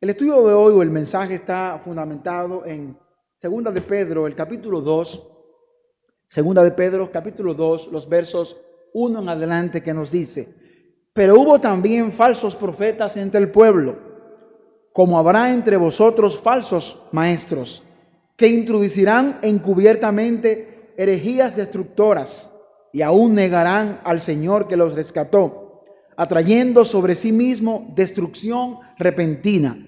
El estudio de hoy o el mensaje está fundamentado en Segunda de Pedro, el capítulo 2, Segunda de Pedro, capítulo 2, los versos 1 en adelante, que nos dice: pero hubo también falsos profetas entre el pueblo, como habrá entre vosotros falsos maestros, que introducirán encubiertamente herejías destructoras, y aún negarán al Señor que los rescató, atrayendo sobre sí mismo destrucción repentina.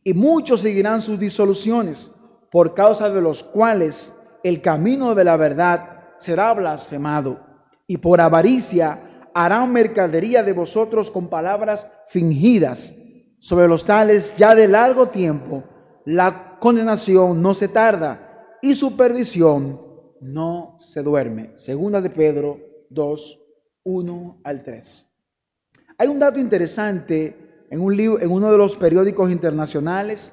Y muchos seguirán sus disoluciones, por causa de los cuales el camino de la verdad será blasfemado. Y por avaricia harán mercadería de vosotros con palabras fingidas. Sobre los tales ya de largo tiempo la condenación no se tarda y su perdición no se duerme. Segunda de Pedro 2, 1 al 3. Hay un dato interesante en un libro, en uno de los periódicos internacionales,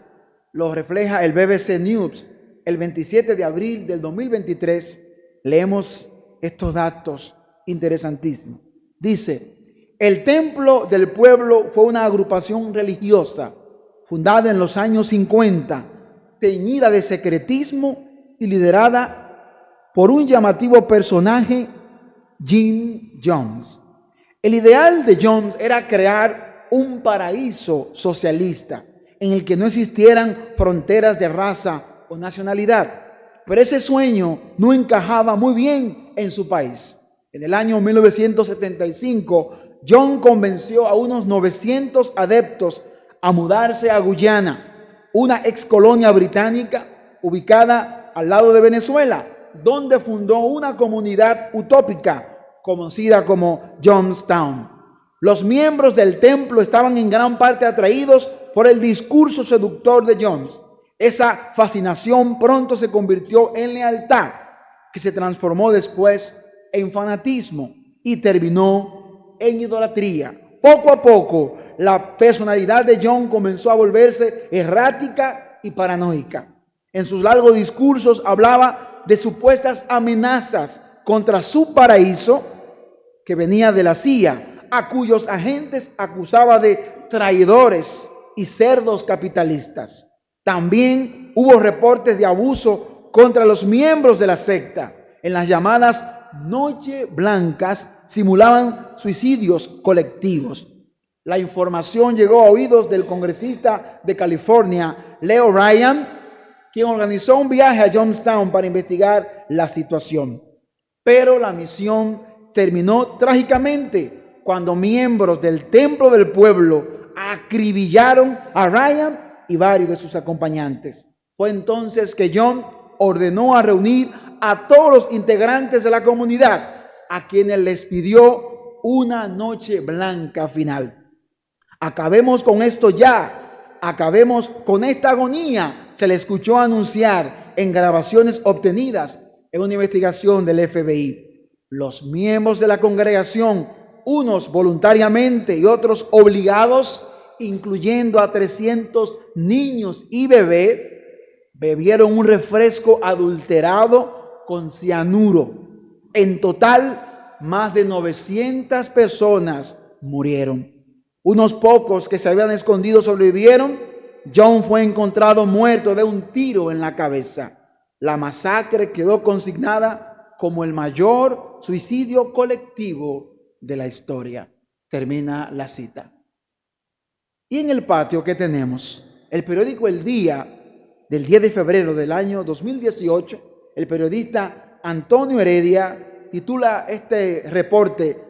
lo refleja el BBC News. El 27 de abril del 2023 leemos estos datos interesantísimos. Dice: el Templo del Pueblo fue una agrupación religiosa fundada en los años 50, teñida de secretismo y liderada por un llamativo personaje, Jim Jones. El ideal de Jones era crear un paraíso socialista en el que no existieran fronteras de raza o nacionalidad. Pero ese sueño no encajaba muy bien en su país. En el año 1975, John convenció a unos 900 adeptos a mudarse a Guyana, una ex colonia británica ubicada al lado de Venezuela, donde fundó una comunidad utópica conocida como Jonestown. Los miembros del templo estaban en gran parte atraídos por el discurso seductor de Jones. Esa fascinación pronto se convirtió en lealtad, que se transformó después en fanatismo y terminó en idolatría. Poco a poco, la personalidad de John comenzó a volverse errática y paranoica. En sus largos discursos hablaba de supuestas amenazas contra su paraíso, que venía de la CIA, a cuyos agentes acusaba de traidores y cerdos capitalistas. También hubo reportes de abuso contra los miembros de la secta. En las llamadas Noches Blancas simulaban suicidios colectivos. La información llegó a oídos del congresista de California, Leo Ryan, quien organizó un viaje a Jonestown para investigar la situación. Pero la misión terminó trágicamente cuando miembros del Templo del Pueblo acribillaron a Ryan y varios de sus acompañantes. Fue entonces que John ordenó a reunir a todos los integrantes de la comunidad, a quienes les pidió una noche blanca final. Acabemos con esto ya, acabemos con esta agonía, se le escuchó anunciar en grabaciones obtenidas en una investigación del FBI. Los miembros de la congregación, unos voluntariamente y otros obligados, incluyendo a 300 niños y bebés, bebieron un refresco adulterado con cianuro. En total, más de 900 personas murieron. Unos pocos que se habían escondido sobrevivieron. John fue encontrado muerto de un tiro en la cabeza. La masacre quedó consignada como el mayor suicidio colectivo de la historia. Termina la cita. Y en el patio, ¿qué tenemos? El periódico El Día, del 10 de febrero del año 2018, el periodista Antonio Heredia titula este reporte: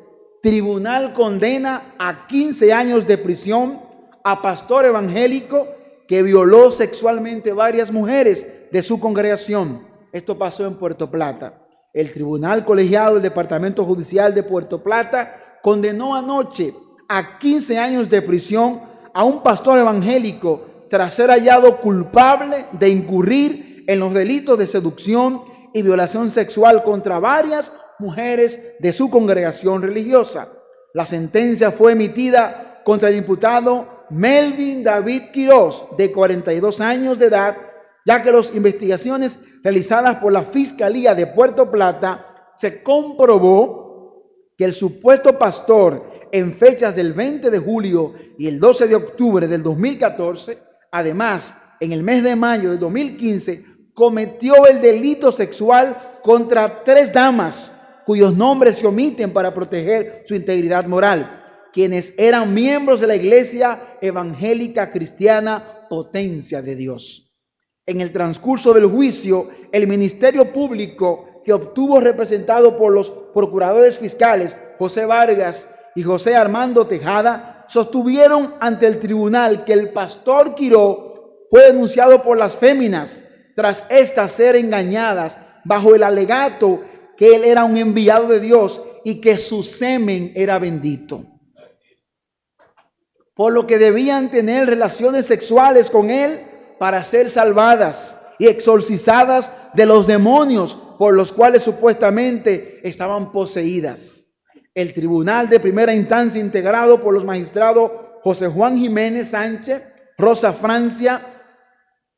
Tribunal condena a 15 años de prisión a pastor evangélico que violó sexualmente varias mujeres de su congregación. Esto pasó en Puerto Plata. El Tribunal Colegiado del Departamento Judicial de Puerto Plata condenó anoche a 15 años de prisión a un pastor evangélico tras ser hallado culpable de incurrir en los delitos de seducción y violación sexual contra varias mujeres de su congregación religiosa. La sentencia fue emitida contra el imputado Melvin David Quiroz, de 42 años de edad, ya que las investigaciones realizadas por la Fiscalía de Puerto Plata se comprobó que el supuesto pastor, en fechas del 20 de julio y el 12 de octubre del 2014, Además, en el mes de mayo de 2015, cometió el delito sexual contra 3 damas, cuyos nombres se omiten para proteger su integridad moral, quienes eran miembros de la Iglesia Evangélica Cristiana Potencia de Dios. En el transcurso del juicio, el Ministerio Público, que obtuvo representado por los procuradores fiscales José Vargas y José Armando Tejada, sostuvieron ante el tribunal que el pastor Quiró fue denunciado por las féminas tras estas ser engañadas bajo el alegato que él era un enviado de Dios y que su semen era bendito, por lo que debían tener relaciones sexuales con él para ser salvadas y exorcizadas de los demonios por los cuales supuestamente estaban poseídas. El tribunal de primera instancia, integrado por los magistrados José Juan Jiménez Sánchez, Rosa Francia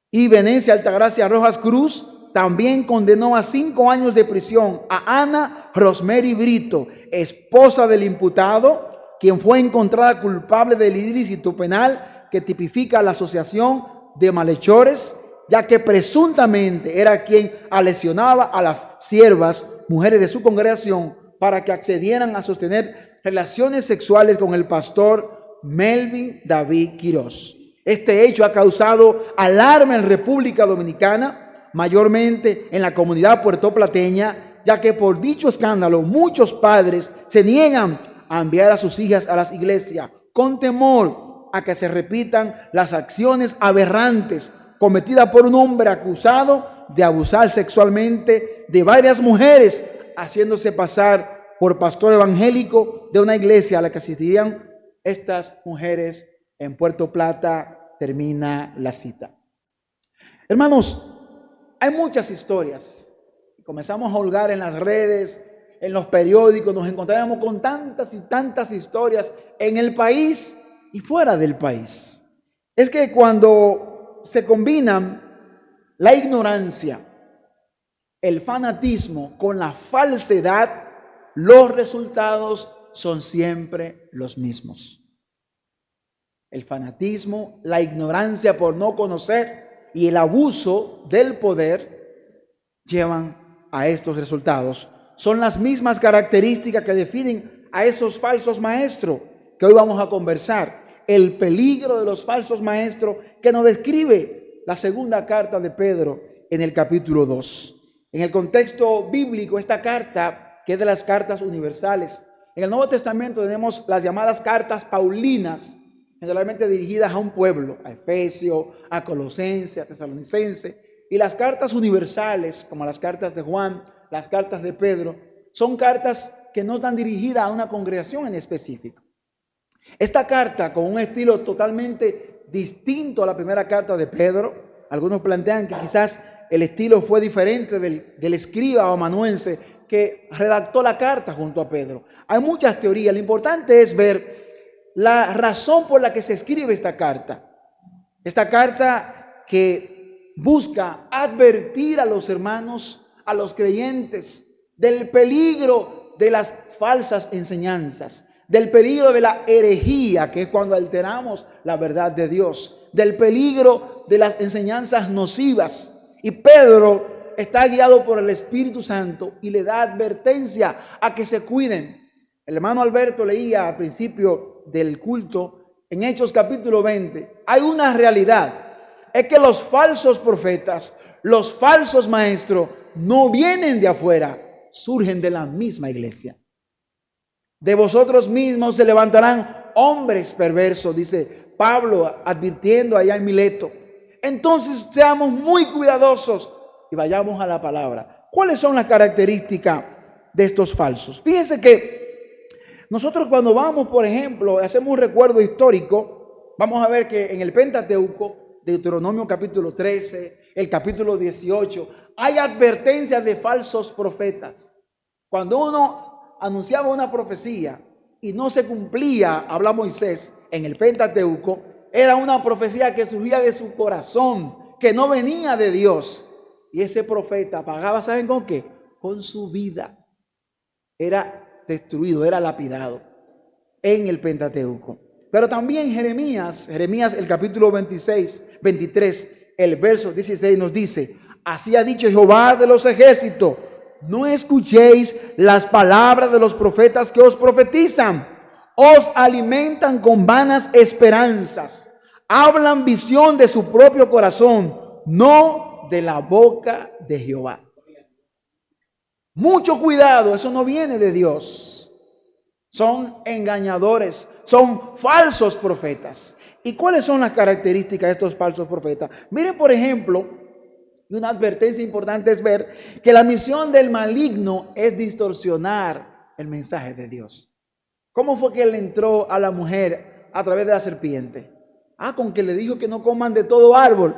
y Venecia Altagracia Rojas Cruz, también condenó a 5 años de prisión a Ana Rosemary Brito, esposa del imputado, quien fue encontrada culpable del ilícito penal que tipifica la asociación de malhechores, ya que presuntamente era quien lesionaba a las siervas, mujeres de su congregación, para que accedieran a sostener relaciones sexuales con el pastor Melvin David Quirós. Este hecho ha causado alarma en República Dominicana, mayormente en la comunidad puertoplateña, ya que por dicho escándalo muchos padres se niegan a enviar a sus hijas a las iglesias con temor a que se repitan las acciones aberrantes cometidas por un hombre acusado de abusar sexualmente de varias mujeres, haciéndose pasar por pastor evangélico de una iglesia a la que asistirían estas mujeres en Puerto Plata. Termina la cita. Hermanos, hay muchas historias. Comenzamos a hurgar en las redes, en los periódicos, nos encontramos con tantas y tantas historias en el país y fuera del país. Es que cuando se combinan la ignorancia, el fanatismo con la falsedad, los resultados son siempre los mismos. El fanatismo, la ignorancia por no conocer y el abuso del poder llevan a estos resultados. Son las mismas características que definen a esos falsos maestros que hoy vamos a conversar. El peligro de los falsos maestros que nos describe la segunda carta de Pedro en el capítulo 2. En el contexto bíblico, esta carta, que es de las cartas universales, en el Nuevo Testamento tenemos las llamadas cartas paulinas, generalmente dirigidas a un pueblo, a Efesio, a Colosense, a Tesalonicense, y las cartas universales, como las cartas de Juan, las cartas de Pedro, son cartas que no están dirigidas a una congregación en específico. Esta carta, con un estilo totalmente distinto a la primera carta de Pedro, algunos plantean que quizás el estilo fue diferente del escriba o amanuense que redactó la carta junto a Pedro. Hay muchas teorías, lo importante es ver la razón por la que se escribe esta carta. Esta carta que busca advertir a los hermanos, a los creyentes, del peligro de las falsas enseñanzas, del peligro de la herejía, que es cuando alteramos la verdad de Dios, del peligro de las enseñanzas nocivas. Y Pedro está guiado por el Espíritu Santo y le da advertencia a que se cuiden. El hermano Alberto leía al principio del culto, en Hechos capítulo 20, hay una realidad, es que los falsos profetas, los falsos maestros, no vienen de afuera, surgen de la misma iglesia. De vosotros mismos se levantarán hombres perversos, dice Pablo advirtiendo allá en Mileto. Entonces seamos muy cuidadosos y vayamos a la palabra. ¿Cuáles son las características de estos falsos? Fíjense que nosotros cuando vamos, por ejemplo, hacemos un recuerdo histórico, vamos a ver que en el Pentateuco, Deuteronomio capítulo 13, el capítulo 18, hay advertencias de falsos profetas. Cuando uno anunciaba una profecía y no se cumplía, habla Moisés en el Pentateuco, era una profecía que surgía de su corazón, que no venía de Dios. Y ese profeta pagaba, ¿saben con qué? Con su vida. Era destruido, era lapidado en el Pentateuco. Pero también Jeremías el capítulo 23, el verso 16 nos dice: así ha dicho Jehová de los ejércitos, no escuchéis las palabras de los profetas que os profetizan, os alimentan con vanas esperanzas, hablan visión de su propio corazón, no de la boca de Jehová. Mucho cuidado, eso no viene de Dios. Son engañadores, son falsos profetas. ¿Y cuáles son las características de estos falsos profetas? Miren, por ejemplo, y una advertencia importante es ver que la misión del maligno es distorsionar el mensaje de Dios. ¿Cómo fue que él entró a la mujer a través de la serpiente? Con que le dijo que no coman de todo árbol.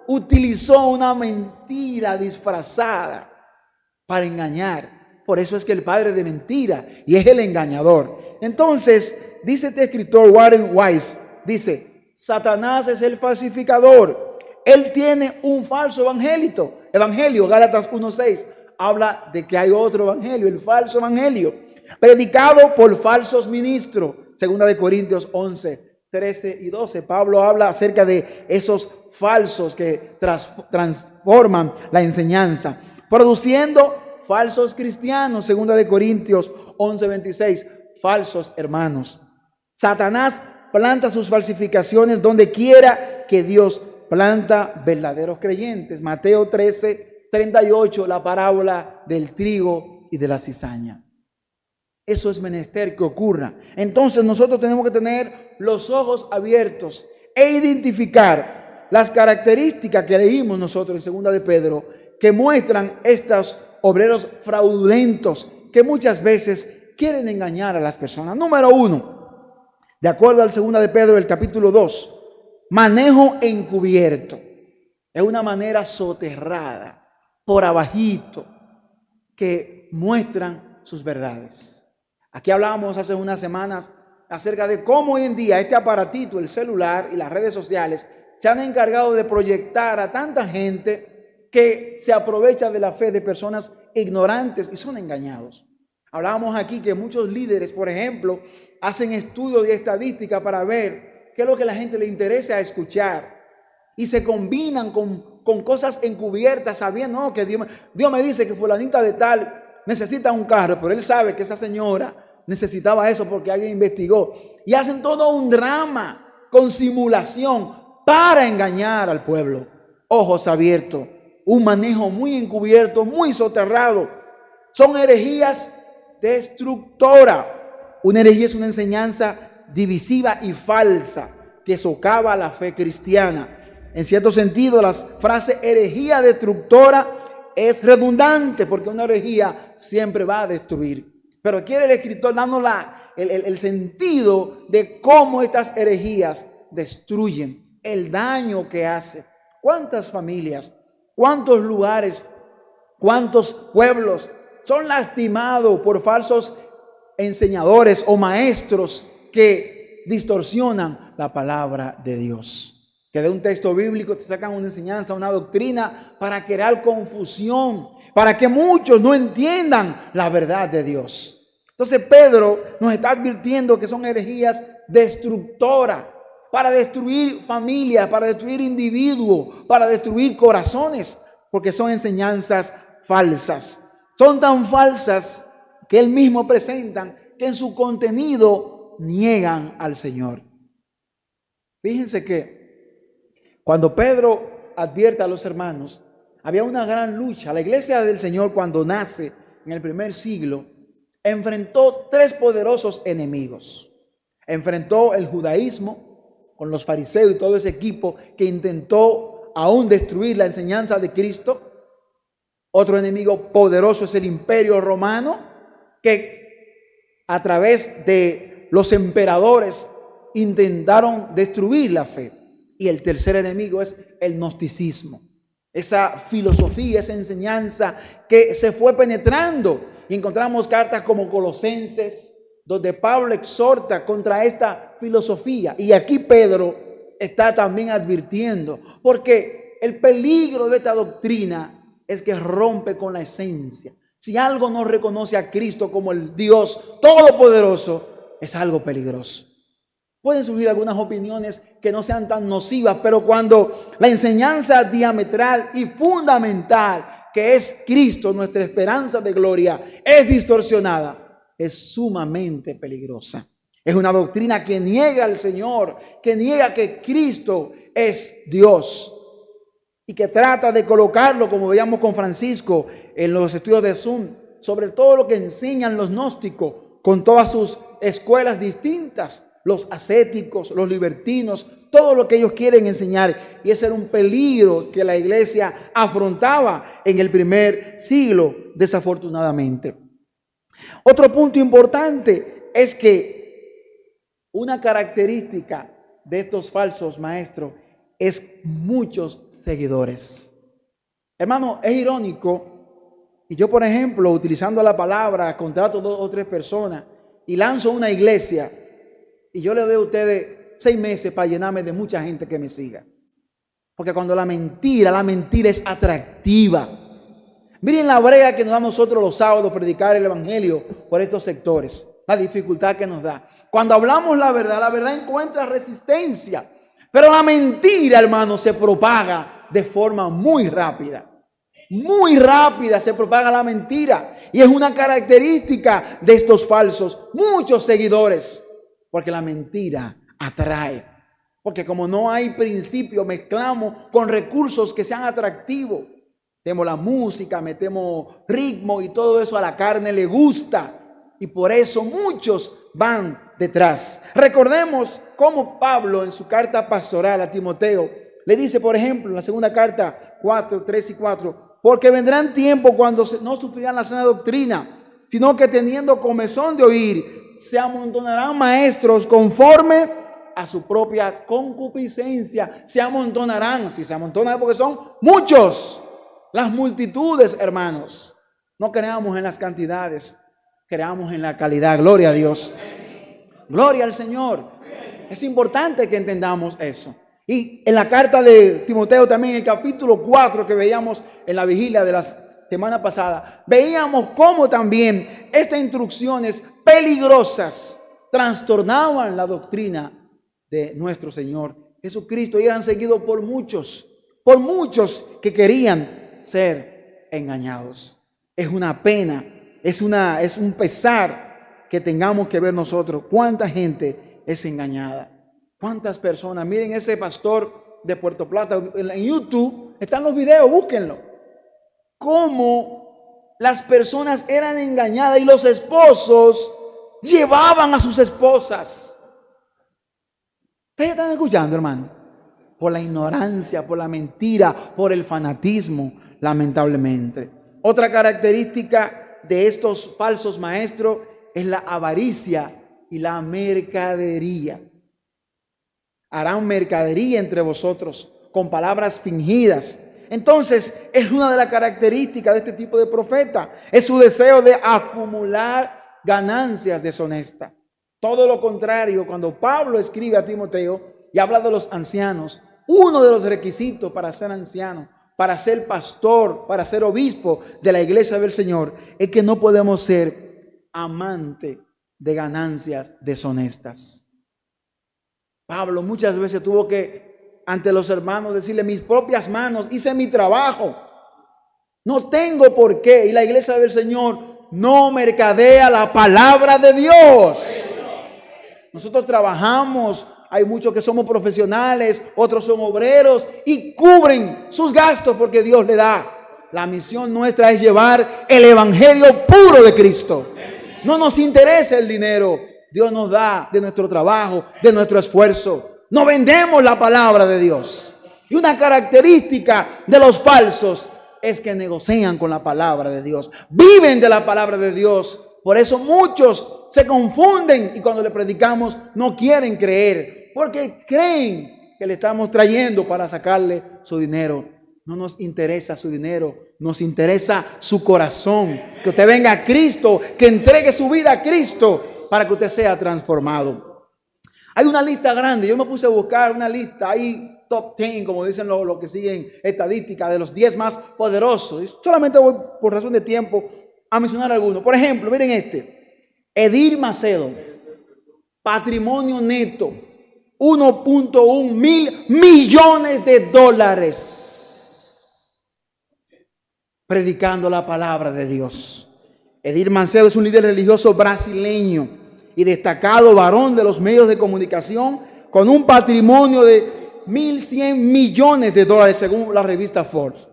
Utilizó una mentira disfrazada para engañar. Por eso es que el padre de mentira y es el engañador. Entonces, dice este escritor Warren Wise, dice: Satanás es el falsificador. Él tiene un falso evangelio. Gálatas 1:6 habla de que hay otro evangelio, el falso evangelio, predicado por falsos ministros. Segunda de Corintios 11:13 y 12. Pablo habla acerca de esos falsos que transforman la enseñanza, produciendo falsos cristianos. Segunda de Corintios 11:26, falsos hermanos. Satanás planta sus falsificaciones donde quiera que Dios planta verdaderos creyentes. Mateo 13:38, la parábola del trigo y de la cizaña. Eso es menester que ocurra. Entonces nosotros tenemos que tener los ojos abiertos e identificar las características que leímos nosotros en Segunda de Pedro, que muestran estos obreros fraudulentos que muchas veces quieren engañar a las personas. Número 1, de acuerdo al Segunda de Pedro, el capítulo 2, manejo encubierto. Es una manera soterrada, por abajito, que muestran sus verdades. Aquí hablábamos hace unas semanas acerca de cómo hoy en día este aparatito, el celular y las redes sociales, se han encargado de proyectar a tanta gente que se aprovecha de la fe de personas ignorantes y son engañados. Hablábamos aquí que muchos líderes, por ejemplo, hacen estudios y estadísticas para ver qué es lo que a la gente le interesa escuchar y se combinan con cosas encubiertas, sabiendo que Dios me dice que fulanita de tal necesita un carro, pero él sabe que esa señora necesitaba eso porque alguien investigó. Y hacen todo un drama con simulación para engañar al pueblo. Ojos abiertos, un manejo muy encubierto, muy soterrado. Son herejías destructoras. Una herejía es una enseñanza divisiva y falsa que socava la fe cristiana. En cierto sentido, la frase herejía destructora es redundante porque una herejía siempre va a destruir. Pero quiere el escritor darnos el sentido de cómo estas herejías destruyen, el daño que hace. ¿Cuántas familias, cuántos lugares, cuántos pueblos son lastimados por falsos enseñadores o maestros que distorsionan la palabra de Dios? Que de un texto bíblico te sacan una enseñanza, una doctrina para crear confusión, para que muchos no entiendan la verdad de Dios. Entonces Pedro nos está advirtiendo que son herejías destructoras para destruir familias, para destruir individuos, para destruir corazones, porque son enseñanzas falsas. Son tan falsas que él mismo presentan que en su contenido niegan al Señor. Fíjense que cuando Pedro advierte a los hermanos, había una gran lucha. La iglesia del Señor, cuando nace en el primer siglo, enfrentó tres poderosos enemigos. Enfrentó el judaísmo con los fariseos y todo ese equipo que intentó aún destruir la enseñanza de Cristo. Otro enemigo poderoso es el imperio romano, que a través de los emperadores intentaron destruir la fe. Y el tercer enemigo es el gnosticismo. Esa filosofía, esa enseñanza que se fue penetrando. Y encontramos cartas como Colosenses, donde Pablo exhorta contra esta filosofía. Y aquí Pedro está también advirtiendo, porque el peligro de esta doctrina es que rompe con la esencia. Si algo no reconoce a Cristo como el Dios Todopoderoso, es algo peligroso. Pueden surgir algunas opiniones que no sean tan nocivas, pero cuando la enseñanza diametral y fundamental, que es Cristo, nuestra esperanza de gloria, es distorsionada, es sumamente peligrosa. Es una doctrina que niega al Señor, que niega que Cristo es Dios y que trata de colocarlo, como veíamos con Francisco en los estudios de Zoom, sobre todo lo que enseñan los gnósticos con todas sus escuelas distintas, los ascéticos, los libertinos, todo lo que ellos quieren enseñar. Y ese era un peligro que la iglesia afrontaba en el primer siglo, desafortunadamente. Otro punto importante es que una característica de estos falsos maestros es muchos seguidores. Hermano, es irónico, y yo por ejemplo, utilizando la palabra, contrato 2 o 3 personas y lanzo una iglesia y yo le doy a ustedes 6 meses para llenarme de mucha gente que me siga. Porque cuando la mentira es atractiva. Miren la brega que nos da a nosotros los sábados predicar el evangelio por estos sectores, la dificultad que nos da. Cuando hablamos la verdad encuentra resistencia. Pero la mentira, hermano, se propaga de forma muy rápida. Muy rápida se propaga la mentira. Y es una característica de estos falsos. Muchos seguidores. Porque la mentira atrae. Porque como no hay principio, mezclamos con recursos que sean atractivos. Metemos la música, metemos ritmo y todo eso a la carne le gusta. Y por eso muchos van detrás. Recordemos cómo Pablo en su carta pastoral a Timoteo le dice, por ejemplo, en la segunda carta 4, 3 y 4, porque vendrán tiempos cuando no sufrirán la sana doctrina, sino que teniendo comezón de oír, se amontonarán maestros conforme a su propia concupiscencia. Se amontonarán, si se amontonan porque son muchos. Las multitudes, hermanos. No creamos en las cantidades, creamos en la calidad. Gloria a Dios. Gloria al Señor. Es importante que entendamos eso. Y en la carta de Timoteo también, en el capítulo 4 que veíamos en la vigilia de la semana pasada, veíamos cómo también estas instrucciones peligrosas trastornaban la doctrina de nuestro Señor Jesucristo y eran seguidos por muchos que querían ser engañados. Es una pena, es un pesar que tengamos que ver nosotros cuánta gente es engañada, cuántas personas. Miren ese pastor de Puerto Plata en YouTube, están los videos, búsquenlo. Cómo las personas eran engañadas y los esposos llevaban a sus esposas. ¿Ustedes están escuchando, hermano? Por la ignorancia, por la mentira, por el fanatismo, lamentablemente. Otra característica de estos falsos maestros es la avaricia y la mercadería. Harán mercadería entre vosotros con palabras fingidas. Entonces, es una de las características de este tipo de profeta. Es su deseo de acumular ganancias deshonestas. Todo lo contrario, cuando Pablo escribe a Timoteo y habla de los ancianos, uno de los requisitos para ser anciano, para ser pastor, para ser obispo de la iglesia del Señor, es que no podemos ser amante de ganancias deshonestas. Pablo muchas veces tuvo que, ante los hermanos, decirle: mis propias manos hice mi trabajo, no tengo por qué. Y la iglesia del Señor no mercadea la palabra de Dios. Nosotros trabajamos, hay muchos que somos profesionales, otros son obreros y cubren sus gastos porque Dios le da. La misión nuestra es llevar el evangelio puro de Cristo. No nos interesa el dinero. Dios nos da de nuestro trabajo, de nuestro esfuerzo. No vendemos la palabra de Dios. Y una característica de los falsos es que negocian con la palabra de Dios. Viven de la palabra de Dios. Por eso muchos se confunden y cuando le predicamos no quieren creer. Porque creen que le estamos trayendo para sacarle su dinero. No nos interesa su dinero, nos interesa su corazón. Que usted venga a Cristo, que entregue su vida a Cristo para que usted sea transformado. Hay una lista grande, yo me puse a buscar una lista, hay top 10, como dicen los que siguen estadística, de los 10 más poderosos. Y solamente voy, por razón de tiempo, a mencionar algunos. Por ejemplo, miren este, Edir Macedo, patrimonio neto, 1.1 mil millones de dólares predicando la palabra de Dios. Edir Macedo es un líder religioso brasileño y destacado varón de los medios de comunicación con un patrimonio de 1.100 millones de dólares según la revista Forbes.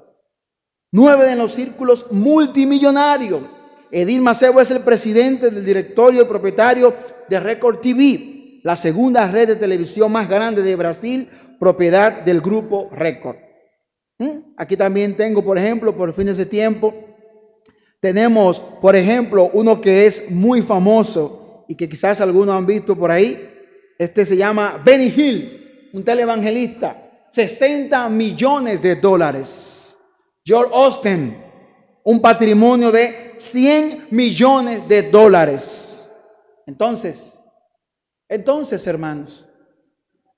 9 de los círculos multimillonarios. Edir Macedo es el presidente del directorio y propietario de Record TV, la segunda red de televisión más grande de Brasil, propiedad del grupo Record. Aquí también tengo, por ejemplo, por fines de tiempo, tenemos, por ejemplo, uno que es muy famoso y que quizás algunos han visto por ahí. Este se llama Benny Hill, un televangelista, 60 millones de dólares. George Austin, un patrimonio de 100 millones de dólares. Entonces, hermanos,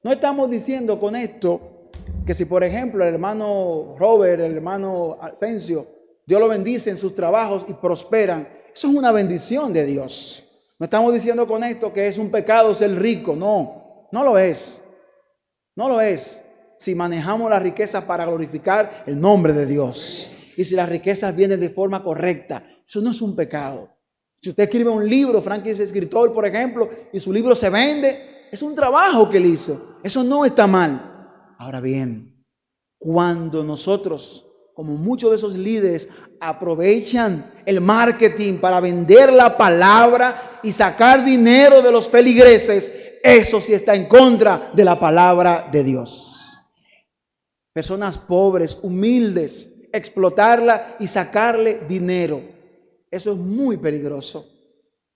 no estamos diciendo con esto que si, por ejemplo, el hermano Robert, el hermano Asensio, Dios lo bendice en sus trabajos y prosperan, eso es una bendición de Dios. No estamos diciendo con esto que es un pecado ser rico, no lo es. No lo es si manejamos la riqueza para glorificar el nombre de Dios. Y si las riquezas vienen de forma correcta, eso no es un pecado. Si usted escribe un libro, Frankie es escritor, por ejemplo, y su libro se vende, es un trabajo que él hizo. Eso no está mal. Ahora bien, cuando nosotros, como muchos de esos líderes, aprovechan el marketing para vender la palabra y sacar dinero de los feligreses, eso sí está en contra de la palabra de Dios. Personas pobres, humildes, explotarla y sacarle dinero. Eso es muy peligroso.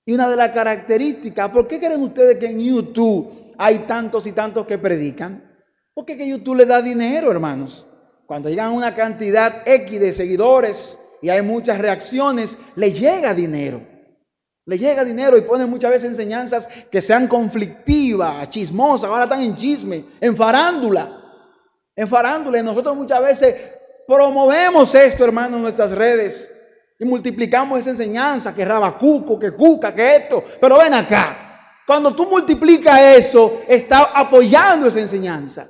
Y una de las características, ¿por qué creen ustedes que en YouTube hay tantos y tantos que predican? Porque que YouTube le da dinero, hermanos. Cuando llegan una cantidad X de seguidores y hay muchas reacciones, le llega dinero. Le llega dinero y ponen muchas veces enseñanzas que sean conflictivas, chismosas. Ahora están en chisme, en farándula. En farándula. Y nosotros muchas veces promovemos esto, hermanos, en nuestras redes. Y multiplicamos esa enseñanza, que rabacuco, que cuca, que esto. Pero ven acá. Cuando tú multiplicas eso, estás apoyando esa enseñanza.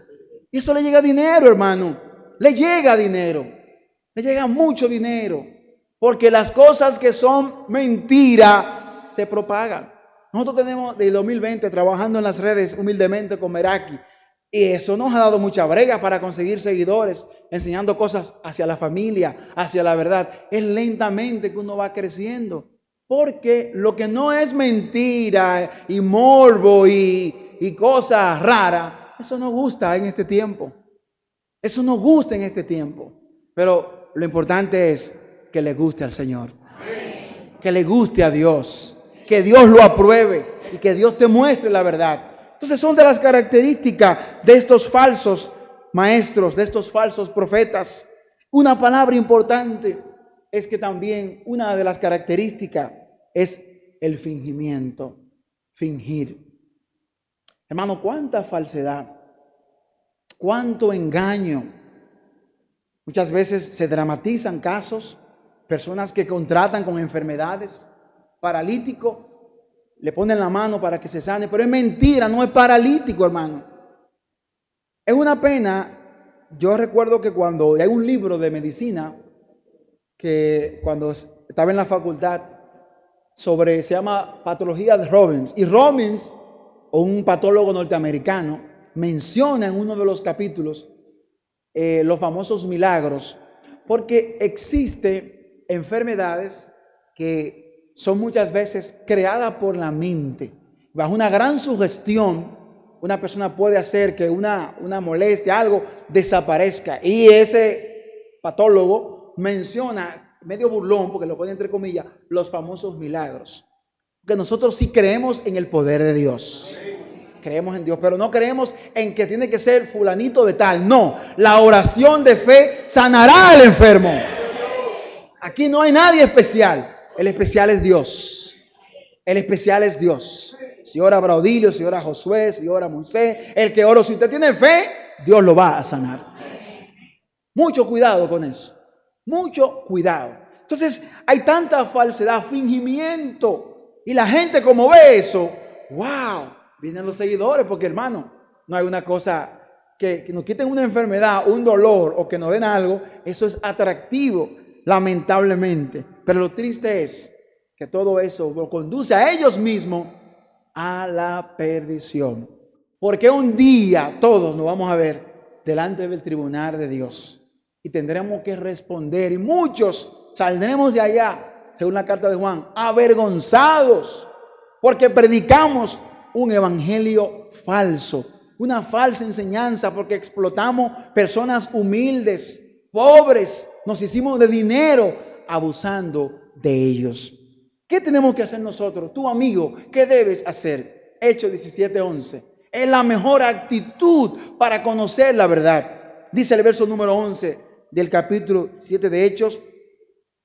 Y eso le llega dinero, hermano. Le llega dinero. Le llega mucho dinero. Porque las cosas que son mentira se propagan. Nosotros tenemos desde 2020 trabajando en las redes humildemente con Meraki. Y eso nos ha dado mucha brega para conseguir seguidores, enseñando cosas hacia la familia, hacia la verdad. Es lentamente que uno va creciendo. Porque lo que no es mentira y morbo y cosas raras, eso no gusta en este tiempo. Eso no gusta en este tiempo. Pero lo importante es que le guste al Señor. Que le guste a Dios. Que Dios lo apruebe y que Dios te muestre la verdad. Entonces son de las características de estos falsos maestros, de estos falsos profetas. Una palabra importante es que también una de las características es el fingimiento. Fingir. Hermano, cuánta falsedad, cuánto engaño. Muchas veces se dramatizan casos, personas que contratan con enfermedades, paralítico, le ponen la mano para que se sane, pero es mentira, no es paralítico, hermano. Es una pena. Yo recuerdo que cuando hay un libro de medicina, que cuando estaba en la facultad, se llama Patología de Robbins, y Robbins, un patólogo norteamericano, menciona en uno de los capítulos los famosos milagros, porque existen enfermedades que son muchas veces creadas por la mente. Bajo una gran sugestión, una persona puede hacer que una molestia, algo, desaparezca. Y ese patólogo menciona, medio burlón, porque lo pone entre comillas, los famosos milagros. Porque nosotros sí creemos en el poder de Dios. Creemos en Dios, pero no creemos en que tiene que ser fulanito de tal. No, la oración de fe sanará al enfermo. Aquí no hay nadie especial. El especial es Dios. El especial es Dios. Si ora Braudilio, si ora Josué, si ora Moisés, el que ora, si usted tiene fe, Dios lo va a sanar. Mucho cuidado con eso. Mucho cuidado. Entonces, hay tanta falsedad, fingimiento. Y la gente como ve eso, wow, vienen los seguidores, porque hermano, no hay una cosa que nos quiten una enfermedad, un dolor o que nos den algo. Eso es atractivo, lamentablemente. Pero lo triste es que todo eso lo conduce a ellos mismos a la perdición. Porque un día todos nos vamos a ver delante del tribunal de Dios y tendremos que responder, y muchos saldremos de allá, según la carta de Juan, avergonzados, porque predicamos un evangelio falso, una falsa enseñanza, porque explotamos personas humildes, pobres, nos hicimos de dinero abusando de ellos. ¿Qué tenemos que hacer nosotros? Tu amigo, ¿qué debes hacer? Hechos 17:11. Es la mejor actitud para conocer la verdad. Dice el verso número 11 del capítulo 7 de Hechos.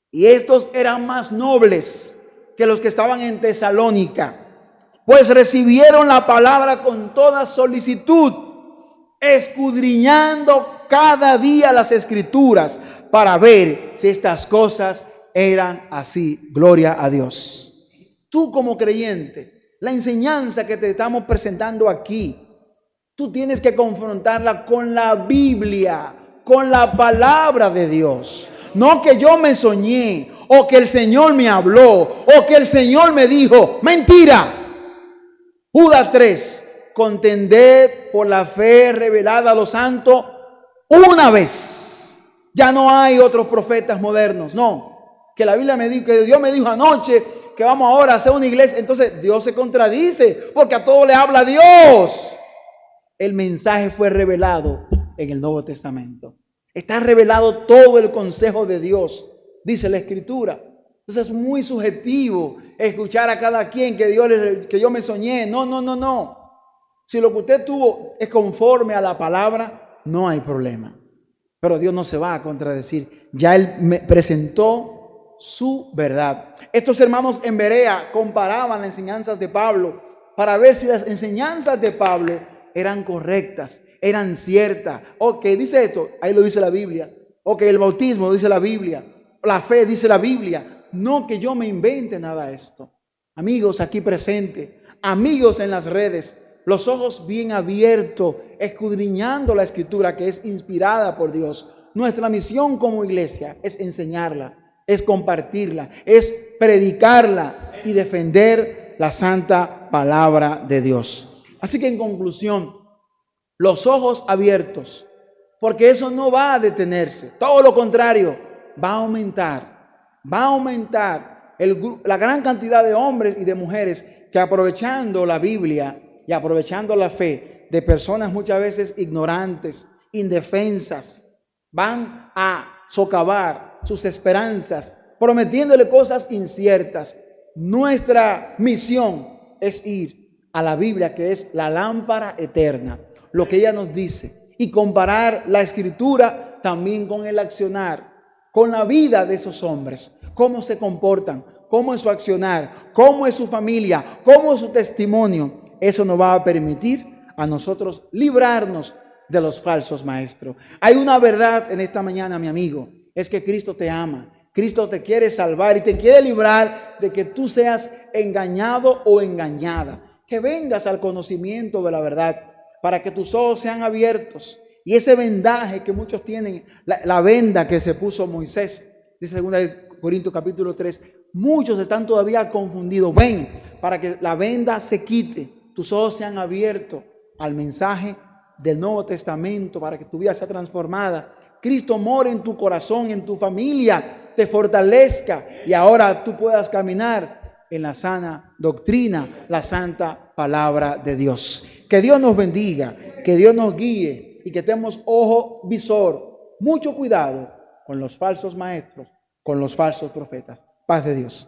Y estos eran más nobles que los que estaban en Tesalónica, pues recibieron la palabra con toda solicitud, escudriñando cada día las Escrituras para ver si estas cosas eran así. Gloria a Dios. Tú como creyente, la enseñanza que te estamos presentando aquí, tú tienes que confrontarla con la Biblia, con la palabra de Dios. No que yo me soñé, o que el Señor me habló, o que el Señor me dijo. Mentira. Judas 3. Contended por la fe revelada a los santos una vez. Ya no hay otros profetas modernos. No. Que la Biblia me dijo, que Dios me dijo anoche que vamos ahora a hacer una iglesia. Entonces Dios se contradice, porque a todos le habla Dios. El mensaje fue revelado en el Nuevo Testamento. Está revelado todo el consejo de Dios, dice la Escritura. Entonces es muy subjetivo escuchar a cada quien que yo me soñé. No. Si lo que usted tuvo es conforme a la palabra, no hay problema. Pero Dios no se va a contradecir. Ya Él me presentó su verdad. Estos hermanos en Berea comparaban las enseñanzas de Pablo para ver si las enseñanzas de Pablo eran correctas, eran ciertas. Ok, dice esto, ahí lo dice la Biblia. Ok, el bautismo dice la Biblia. La fe dice la Biblia. No que yo me invente nada de esto. Amigos aquí presentes, amigos en las redes, los ojos bien abiertos, escudriñando la Escritura que es inspirada por Dios. Nuestra misión como iglesia es enseñarla, es compartirla, es predicarla y defender la santa palabra de Dios. Así que en conclusión, los ojos abiertos, porque eso no va a detenerse, todo lo contrario, va a aumentar la gran cantidad de hombres y de mujeres que, aprovechando la Biblia y aprovechando la fe de personas muchas veces ignorantes, indefensas, van a socavar sus esperanzas, prometiéndole cosas inciertas. Nuestra misión es ir a la Biblia, que es la lámpara eterna, lo que ella nos dice, y comparar la Escritura también con el accionar, con la vida de esos hombres, cómo se comportan, cómo es su accionar, cómo es su familia, cómo es su testimonio. Eso nos va a permitir a nosotros librarnos de los falsos maestros. Hay una verdad en esta mañana, mi amigo, es que Cristo te ama. Cristo te quiere salvar y te quiere librar de que tú seas engañado o engañada. Que vengas al conocimiento de la verdad para que tus ojos sean abiertos. Y ese vendaje que muchos tienen, la venda que se puso Moisés, dice 2 Corintios capítulo 3, muchos están todavía confundidos. Ven, para que la venda se quite, tus ojos sean abiertos al mensaje del Nuevo Testamento, para que tu vida sea transformada. Cristo more en tu corazón, en tu familia, te fortalezca y ahora tú puedas caminar en la sana doctrina, la santa palabra de Dios. Que Dios nos bendiga, que Dios nos guíe y que tengamos ojo visor, mucho cuidado con los falsos maestros, con los falsos profetas. Paz de Dios.